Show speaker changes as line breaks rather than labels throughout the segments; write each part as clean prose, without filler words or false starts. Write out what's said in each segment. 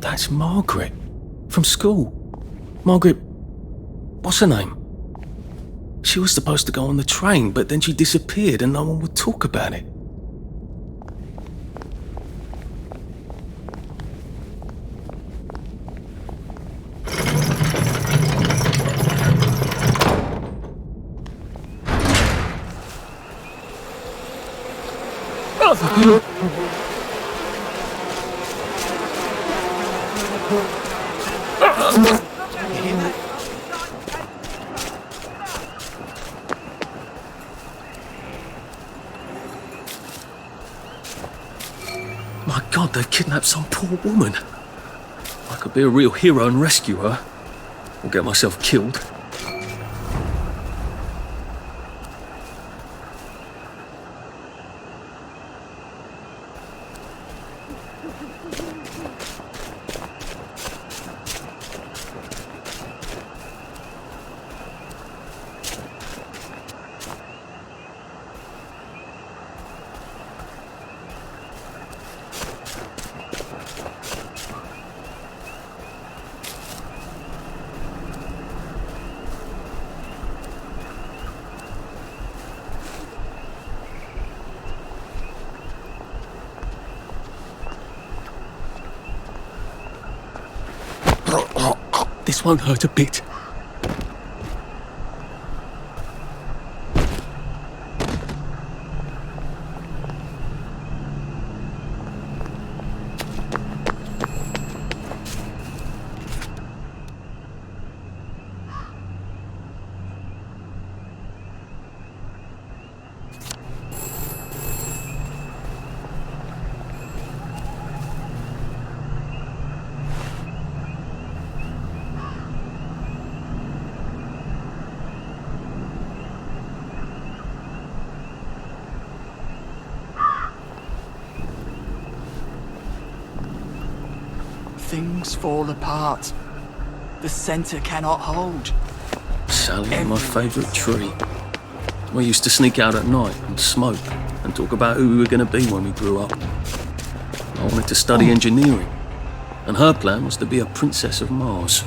That's Margaret. From school. Margaret... what's her name? She was supposed to go on the train, but then she disappeared and no one would talk about it. My God, they've kidnapped some poor woman. I could be a real hero and rescue her, or get myself killed. This won't hurt a bit.
Things fall apart. The centre cannot hold.
Sally and my favourite tree. We used to sneak out at night and smoke and talk about who we were going to be when we grew up. I wanted to study engineering, and her plan was to be a princess of Mars.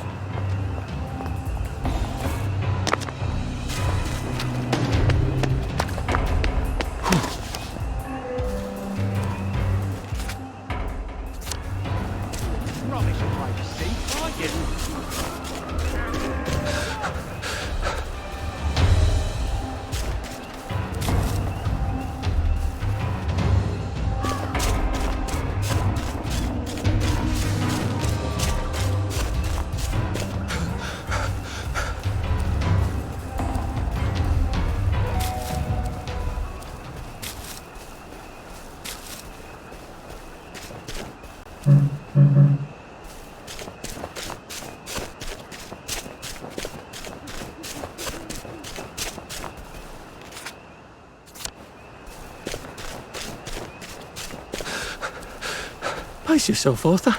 Pace yourself, Arthur.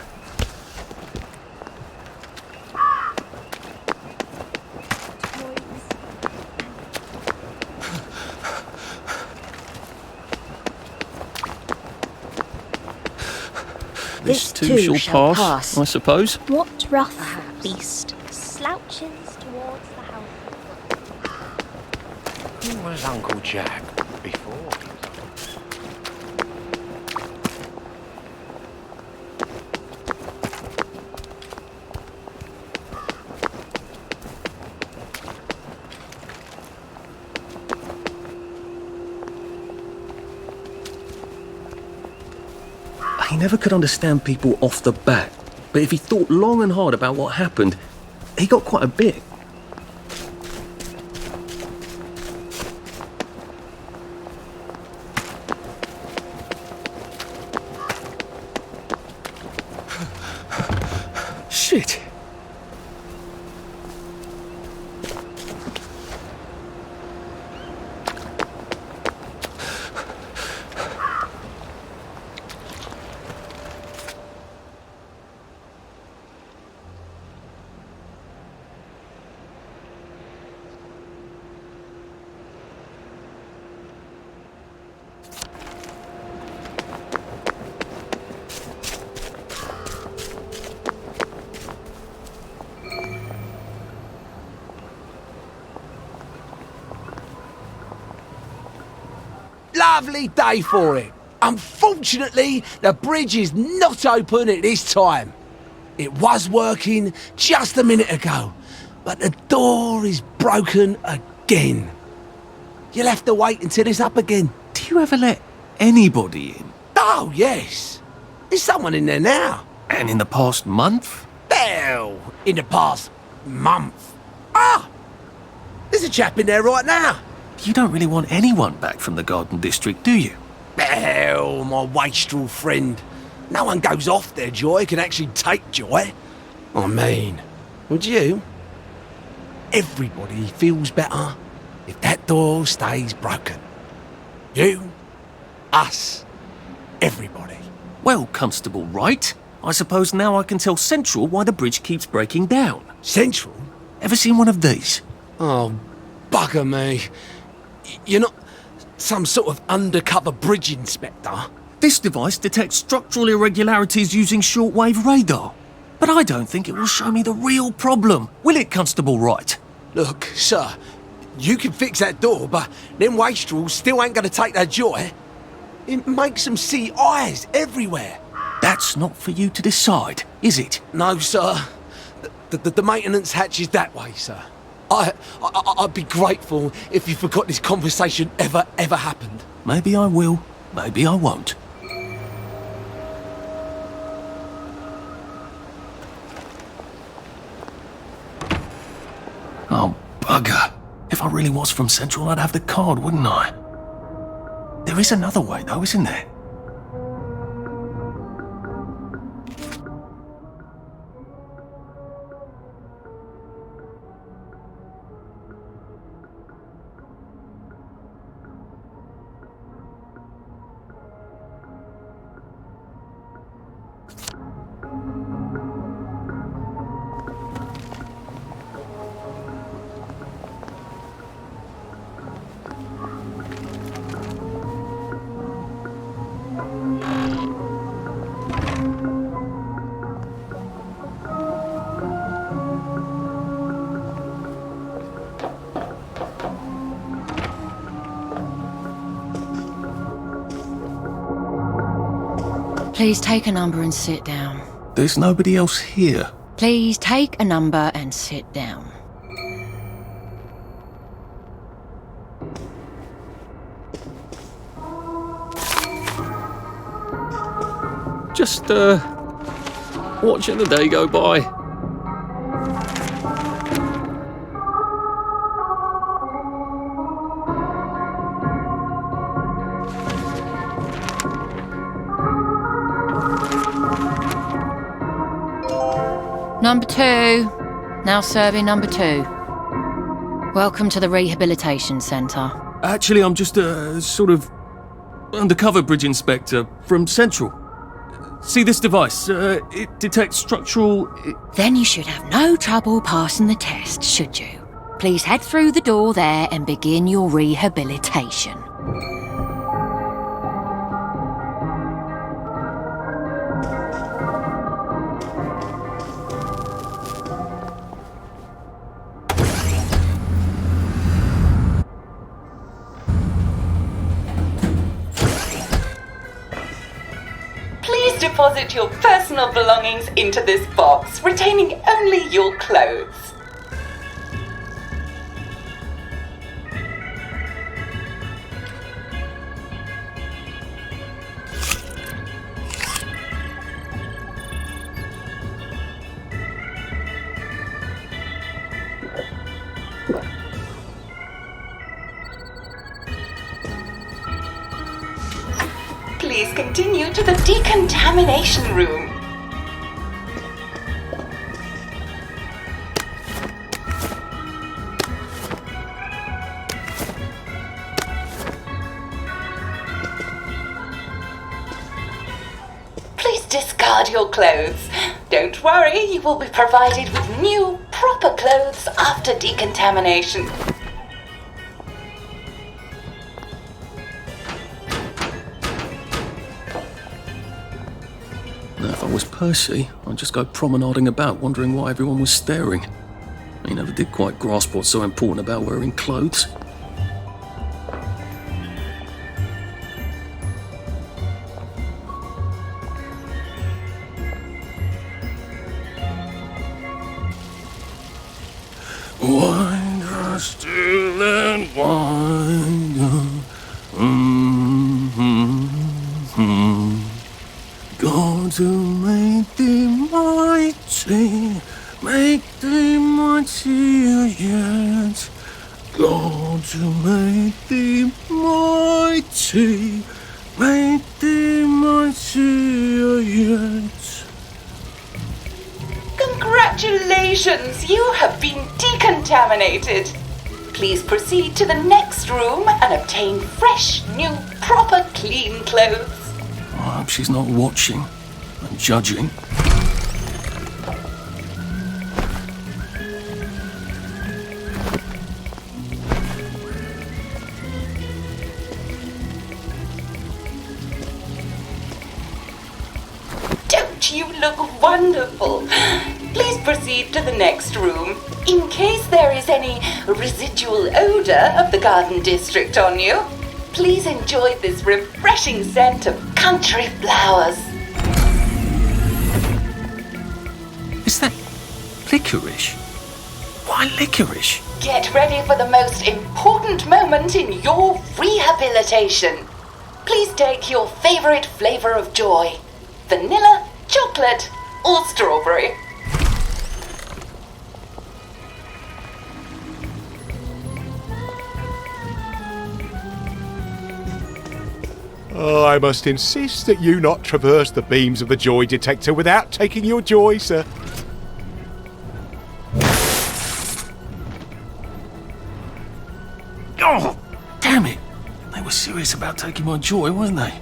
This too shall pass, I suppose.
What rough beast slouches towards the house?
Who was Uncle Jack before?
He never could understand people off the bat, but if he thought long and hard about what happened, he got quite a bit. Shit!
lovely day for it. Unfortunately, the bridge is not open at this time. It was working just a minute ago, but the door is broken again. You'll have to wait until it's up again.
Do you ever let anybody in?
Oh, yes. There's someone in there now.
And in the past month?
Hell, in the past month. Ah! There's a chap in there right now.
You don't really want anyone back from the Garden District, do you?
Hell, my wastrel friend. No one goes off their joy can actually take joy. I mean, would you? Everybody feels better if that door stays broken. You, us, everybody.
Well, Constable Wright, I suppose now I can tell Central why the bridge keeps breaking down.
Central?
Ever seen one of these?
Oh, bugger me. You're not some sort of undercover bridge inspector?
This device detects structural irregularities using shortwave radar. But I don't think it will show me the real problem. Will it, Constable Wright?
Look, sir, you can fix that door, but them wastrels still ain't gonna take their joy. It makes them see eyes everywhere.
That's not for you to decide, is it?
No, sir. The maintenance hatch is that way, sir. I'd be grateful if you forgot this conversation ever happened.
Maybe I will, maybe I won't. Oh, bugger. If I really was from Central, I'd have the card, wouldn't I? There is another way, though, isn't there?
Please take a number and sit down.
There's nobody else here.
Please take a number and sit down.
Just, watching the day go by.
Number 2. Now serving number 2. Welcome to the Rehabilitation Centre.
Actually, I'm just a sort of undercover bridge inspector from Central. See this device? It detects structural...
Then you should have no trouble passing the test, should you? Please head through the door there and begin your rehabilitation.
Please deposit your personal belongings into this box, retaining only your clothes. Please continue to the decontamination room. Please discard your clothes. Don't worry, you will be provided with new, proper clothes after decontamination.
Now, if I was Percy, I'd just go promenading about, wondering why everyone was staring. He never did quite grasp what's so important about wearing clothes. still and wonder. God who made thee mighty, make thee mightier yet. God who made thee mighty, make thee mightier yet.
Congratulations, you have been decontaminated. Please proceed to the next room and obtain fresh, new, proper, clean clothes.
I hope she's not watching and judging.
Don't you look wonderful? Please proceed to the next room. In case there is any residual odor of the garden district on you, please enjoy this refreshing scent of country flowers.
Is that licorice? Why licorice?
Get ready for the most important moment in your rehabilitation. Please take your favorite flavor of joy. Vanilla, chocolate, or strawberry.
I must insist that you not traverse the beams of the joy detector without taking your joy, sir.
Oh, damn it! They were serious about taking my joy, weren't they?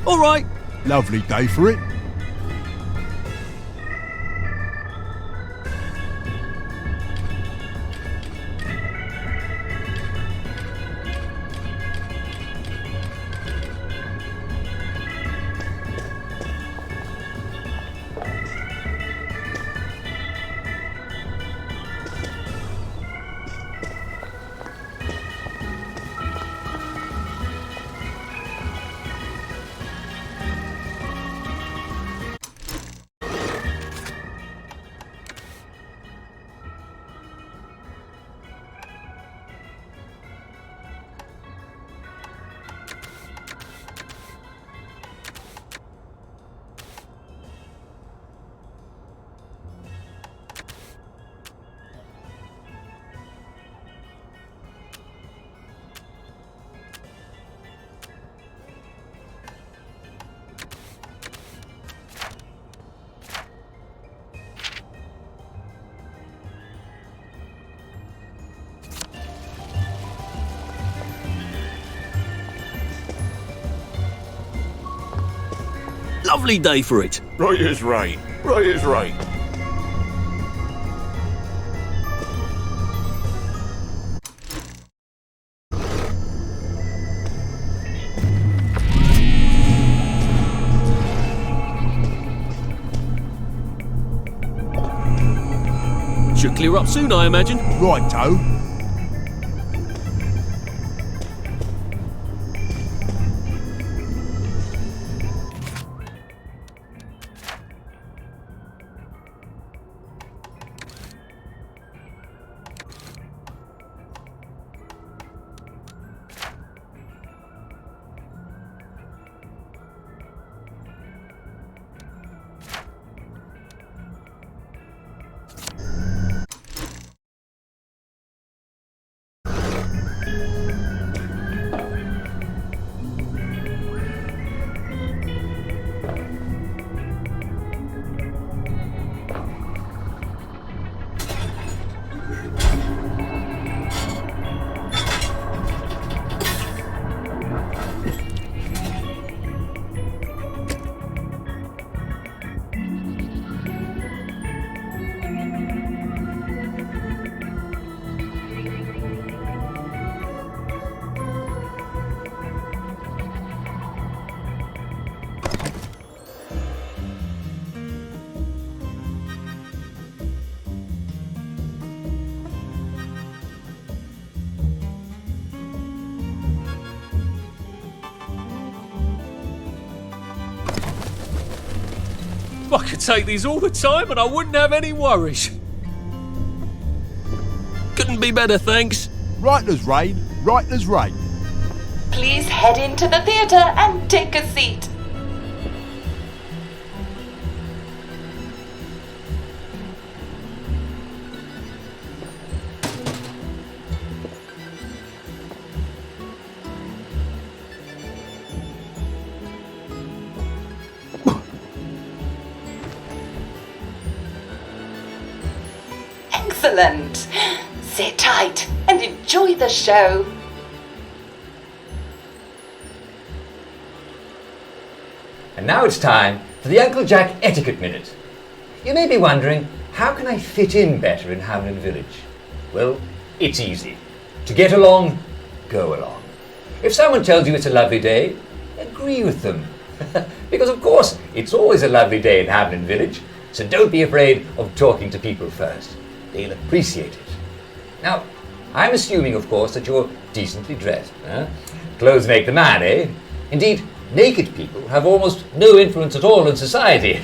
All right, lovely day for it.
Lovely day for it.
Right is right. Right is right.
Should clear up soon, I imagine.
Righto.
could take these all the time and I wouldn't have any worries. Couldn't be better, thanks.
Right as rain, right as rain.
Please head into the theatre and take a seat. Excellent. Sit tight and enjoy the show.
And now it's time for the Uncle Jack Etiquette Minute. You may be wondering, how can I fit in better in Hamlin Village? Well, it's easy. To get along, go along. If someone tells you it's a lovely day, agree with them. Because of course, it's always a lovely day in Hamlin Village, so don't be afraid of talking to people first. They'll appreciate it. Now, I'm assuming, of course, that you're decently dressed. Clothes make the man, eh? Indeed, naked people have almost no influence at all in society.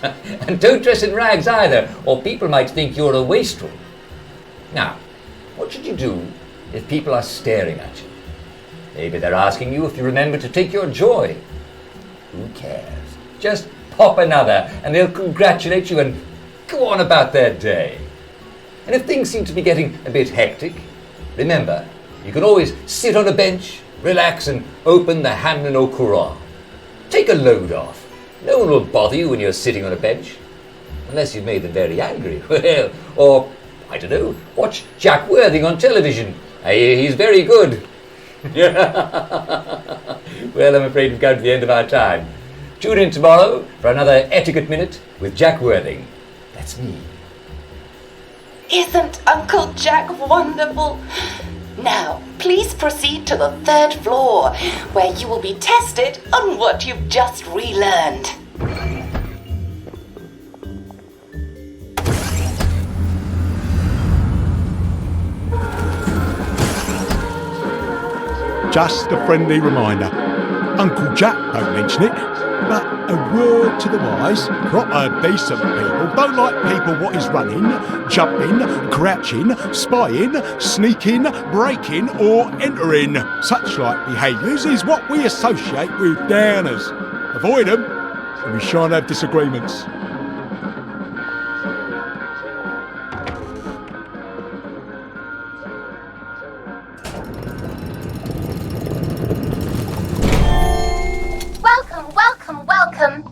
And don't dress in rags either, or people might think you're a wastrel. Now, what should you do if people are staring at you? Maybe they're asking you if you remember to take your joy. Who cares? Just pop another and they'll congratulate you and go on about their day. And if things seem to be getting a bit hectic, remember, you can always sit on a bench, relax and open the Hamlin au Courant. Take a load off. No one will bother you when you're sitting on a bench. Unless you've made them very angry. Well, or, I don't know, watch Jack Worthing on television. I hear he's very good. Well, I'm afraid we've come to the end of our time. Tune in tomorrow for another Etiquette Minute with Jack Worthing. That's me.
Isn't Uncle Jack wonderful? Now, please proceed to the 3rd floor, where you will be tested on what you've just relearned.
Just a friendly reminder. Uncle Jack don't mention it, but a word to the wise. Proper decent people don't like people what is running, jumping, crouching, spying, sneaking, breaking or entering. Such like behaviours is what we associate with downers. Avoid them and we shan't have disagreements.
Welcome.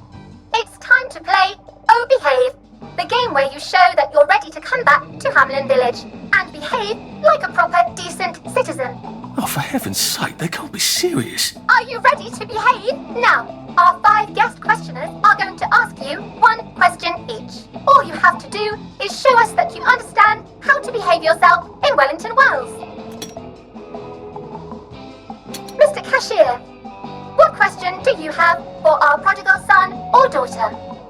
It's time to play Oh Behave, the game where you show that you're ready to come back to Hamlin Village and behave like a proper, decent citizen.
Oh, for heaven's sake, they can't be serious.
Are you ready to behave? Now, our 5 guest questioners are going to ask you 1 question each. All you have to do is show us that you understand how to behave yourself in Wellington Wells. Mr. Cashier, what question do you have for our prodigal son or daughter?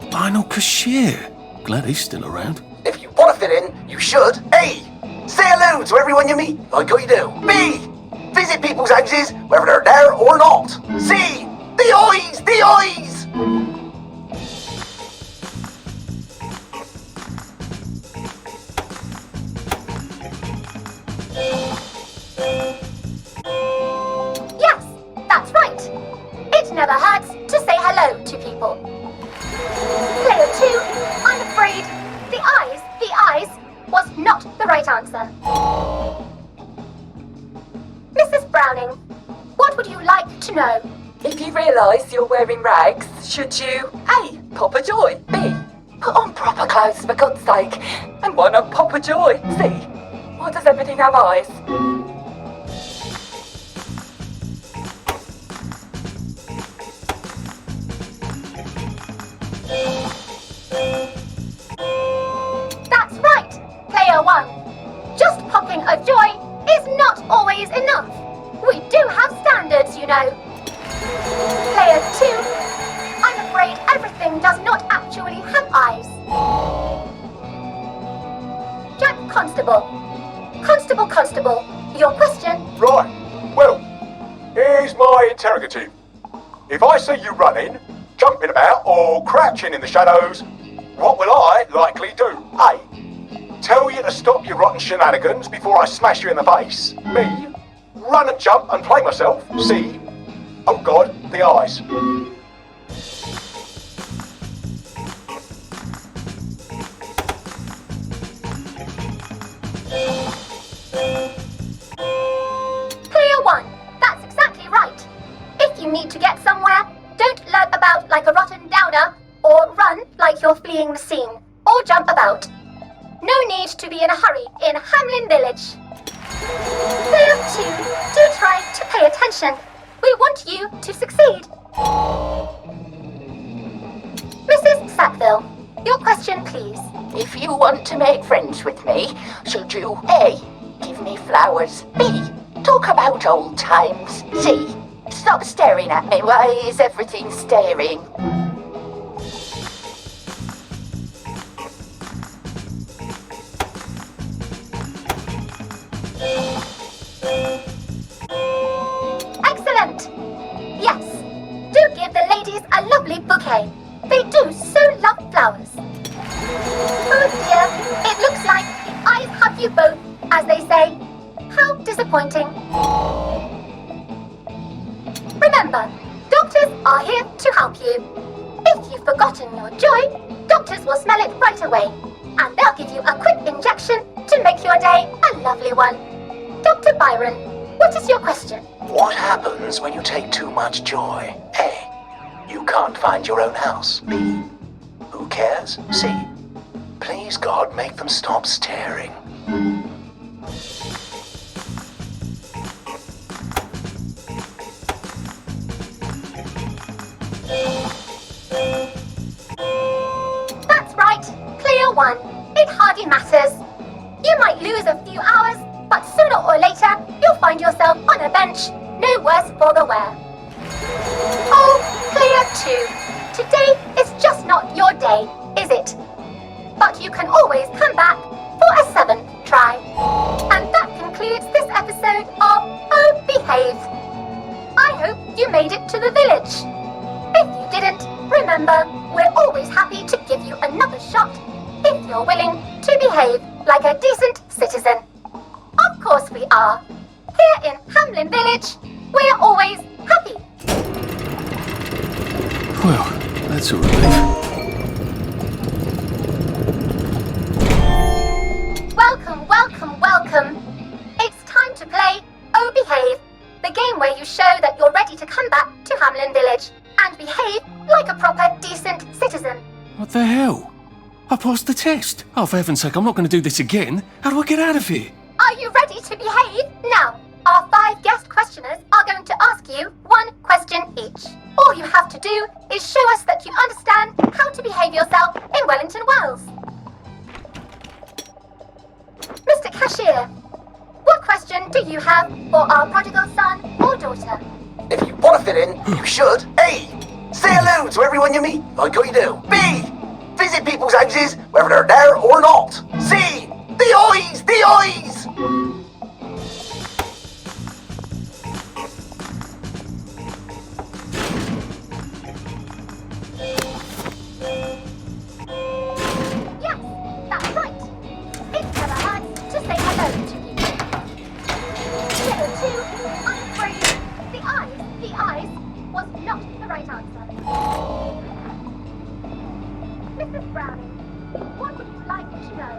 Lionel Cashier. Glad he's still around.
If you want to fit in, you should. A. Say hello to everyone you meet, like what you do. B. Visit people's houses, whether they're there or not. C. The eyes! The eyes!
Yes, that's right. It never hurts to say hello to people. Player 2, I'm afraid the eyes was not the right answer. Mrs. Browning, what would you like to know?
If you realise you're wearing rags, should you A. Pop a joy, B. Put on proper clothes for God's sake, and why not pop a joy? C. Why does everything have eyes?
That's right, Player 1. Just popping a joy is not always enough. We do have standards, you know. Player 2, I'm afraid everything does not actually have eyes. Jack Constable, your question.
Right, well, here's my interrogative. If I see you running, jumping about or crouching in the shadows, what will I likely do? A. Tell you to stop your rotten shenanigans before I smash you in the face. B. Run and jump and play myself. C. Oh God, the eyes.
Player 1, that's exactly right. If you need to get somewhere, don't lurk about like a rotten downer, or run like you're fleeing the scene, or jump about. No need to be in a hurry in Hamlin Village. Player 2, do try to pay attention. We want you to succeed. Mrs. Sackville, your question please.
If you want to make friends with me, should you A. Give me flowers, B. Talk about old times, C. Stop staring at me, why is everything staring?
Excellent! Yes, do give the ladies a lovely bouquet. They do so love flowers. Oh dear, it looks like the eyes have you both, as they say. How disappointing. Remember, doctors are here to help you. If you've forgotten your joy, doctors will smell it right away, and they'll give you a quick injection to make your day a lovely one. Dr. Byron, what is your question?
What happens when you take too much joy? A. You can't find your own house. B. Who cares? C. Please God, make them stop staring.
That's right, Player 1. It hardly matters. You might lose a few hours, but sooner or later, you'll find yourself on a bench, no worse for the wear. Oh, Player 2, today is just not your day, is it? But you can always come back for a 7th try. And that concludes this episode of Oh Behave. I hope you made it to the village. If you didn't, remember, we're always happy to give you another shot if you're willing to behave like a decent citizen. Of course we are. Here in Hamlin Village, we're always happy.
Well, that's a relief.
Welcome, welcome, welcome. It's time to play Oh Behave, the game where you show that you're ready to come back to Hamlin Village and behave like a proper, decent citizen.
What the hell? I passed the test. Oh, for heaven's sake, I'm not going to do this again. How do I get out of here?
Are you ready to behave? Now, our 5 guest questioners are going to ask you 1 question each. All you have to do is show us that you understand how to behave yourself in Wellington Wells. Mr. Cashier, what question do you have for our prodigal son or daughter?
If you want to fit in, you should. A. Say hello to everyone you meet, like you do. B. Visit people's houses, whether they're there or not. C. The eyes! The eyes!
Yes, that's right. It never hurts to say hello to you. Player 2, I'm afraid the eyes was not the right answer. Mrs. Browning, what would you like to know?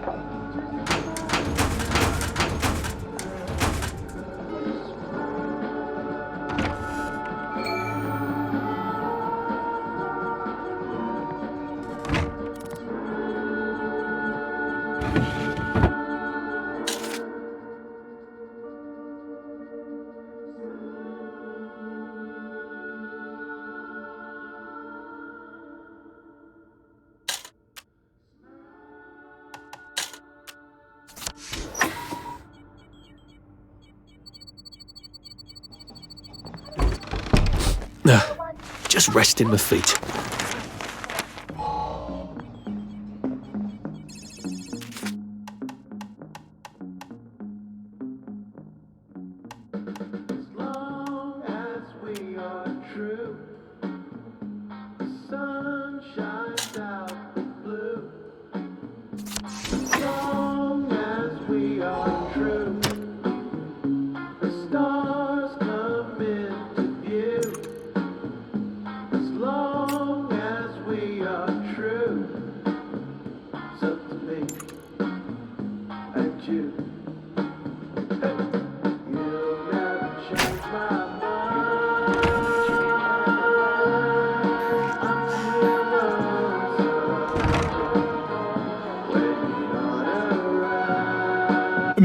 Just resting my feet.
As long as we are true, the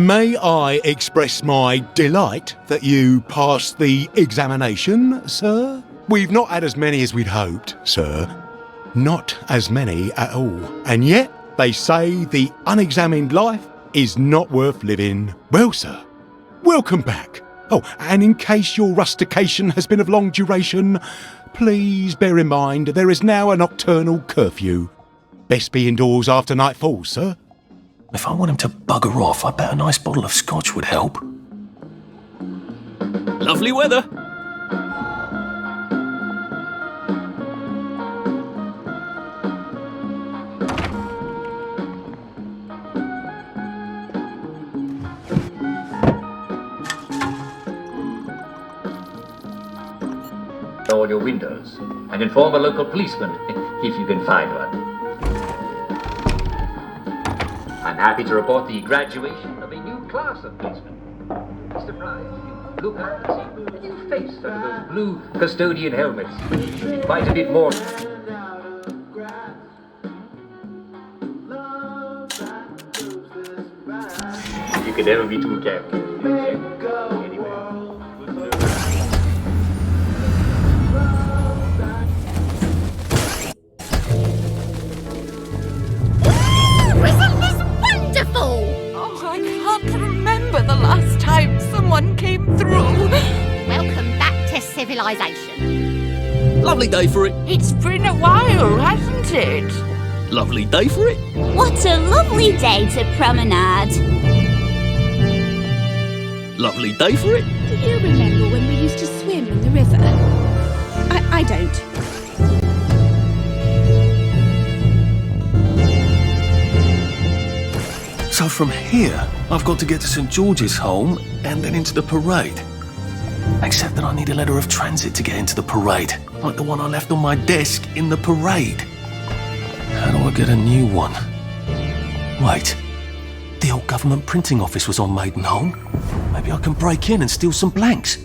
May I express my delight that you passed the examination, sir? We've not had as many as we'd hoped, sir. Not as many at all. And yet, they say the unexamined life is not worth living. Well, sir, welcome back. Oh, and in case your rustication has been of long duration, please bear in mind there is now a nocturnal curfew. Best be indoors after nightfall, sir.
If I want him to bugger off, I bet a nice bottle of scotch would help. Lovely weather.
All your windows and inform a local policeman if you can find one. I'm happy to report the graduation of a new class of policemen. Mr. Fry, look out and see a new face under those blue custodian helmets. Quite a bit more. You can never be too careful.
Oh, I can't remember the last time someone came through.
Welcome back to civilization.
Lovely day for it.
It's been a while, hasn't it?
Lovely day for it.
What a lovely day to promenade.
Lovely day for it.
Do you remember when we used to swim in the river? I don't.
So from here, I've got to get to St George's Home and then into the parade. Except that I need a letter of transit to get into the parade, like the one I left on my desk in the parade. How do I get a new one? Wait, the old government printing office was on Maidenholm. Maybe I can break in and steal some blanks.